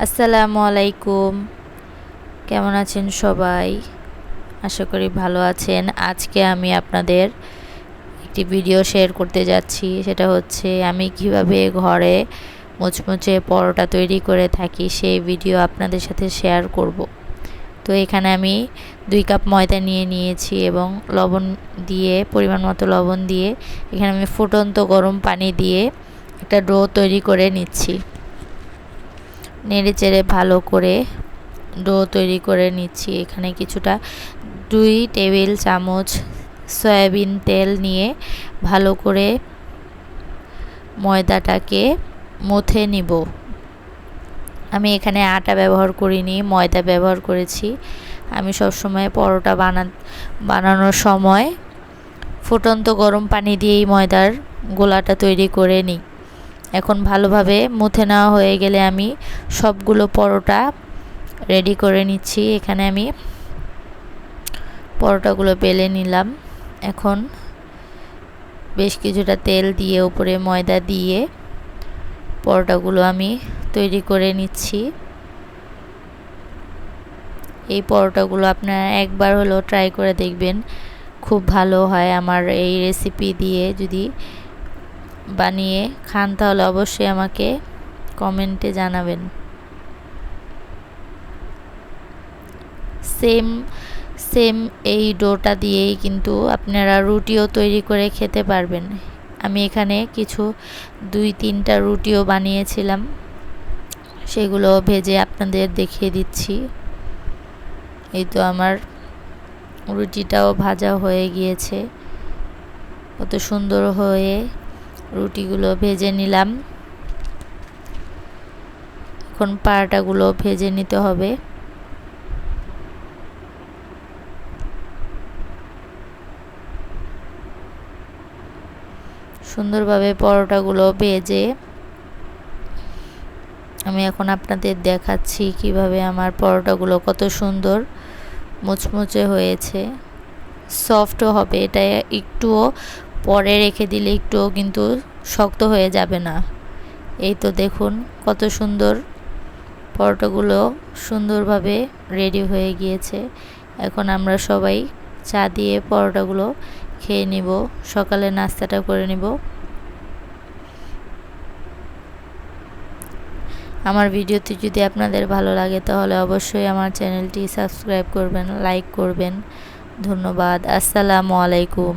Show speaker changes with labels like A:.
A: আসসালামু আলাইকুম। কেমন আছেন সবাই? আশা করি ভালো আছেন। আজকে আমি আপনাদের একটি ভিডিও শেয়ার করতে যাচ্ছি। সেটা হচ্ছে আমি কিভাবে ঘরে মুচমুচে পরোটা তৈরি করে থাকি, সেই ভিডিও আপনাদের সাথে শেয়ার করব। তো এখানে আমি 2 কাপ ময়দা নিয়েছি এবং লবণ দিয়ে, পরিমাণ মতো লবণ দিয়ে এখানে আমি ফুটন্ত গরম পানি দিয়ে একটা ডো তৈরি করে নিচ্ছি। নেড়েচেড়ে ভালো করে ডো তৈরি করে নিচ্ছি। এখানে কিছুটা 2 টেবিল চামচ সয়াবিন তেল নিয়ে ভালো করে ময়দাটাকে মথে নিব। আমি এখানে আটা ব্যবহার করিনি, ময়দা ব্যবহার করেছি। আমি সবসময় পরোটা বানানোর সময় ফুটন্ত গরম পানি দিয়েই ময়দার গোলাটা তৈরি করে নিই। এখন ভালোভাবে মুথে নেওয়া হয়ে গেলে আমি সবগুলো পরোটা রেডি করে নিচ্ছি। এখানে আমি পরোটাগুলো বেলে নিলাম। এখন বেশ কিছুটা তেল দিয়ে উপরে ময়দা দিয়ে পরোটাগুলো আমি তৈরি করে নিচ্ছি। এই পরোটাগুলো আপনারা একবার হলেও ট্রাই করে দেখবেন, খুব ভালো হয়। আমার এই রেসিপি দিয়ে যদি বানিয়ে খান তাহলে অবশ্যই আমাকে কমেন্টে জানাবেন। সেম এই ডোটা দিয়েই কিন্তু আপনারা রুটিও তৈরি করে খেতে পারবেন। আমি এখানে কিছু 2-3টা রুটিও বানিয়েছিলাম, সেগুলো ভেজে আপনাদের দেখিয়ে দিচ্ছি। এই তো আমার রুটিটাও ভাজা হয়ে গিয়েছে, কত সুন্দর হয়ে রুটিগুলো ভেজে নিলাম। এখন পারাটাগুলো ভেজে নিতে হবে। সুন্দরভাবে পরোটাগুলো ভেজে আমি এখন আপনাদের দেখাচ্ছি কিভাবে আমার পরোটাগুলো কত সুন্দর মুচমুচে হয়েছে, সফটও হবে। এটা একটুও পরে রেখে দিলে একটুও কিন্তু শক্ত হয়ে যাবে না। এই তো দেখুন কত সুন্দর পরোটাগুলো সুন্দরভাবে রেডি হয়ে গিয়েছে। এখন আমরা সবাই চা দিয়ে পরোটাগুলো খেয়ে নিব, সকালে নাস্তাটা করে নিব। আমার ভিডিওটি যদি আপনাদের ভালো লাগে তাহলে অবশ্যই আমার চ্যানেলটি সাবস্ক্রাইব করবেন, লাইক করবেন। ধন্যবাদ। আসসালামু আলাইকুম।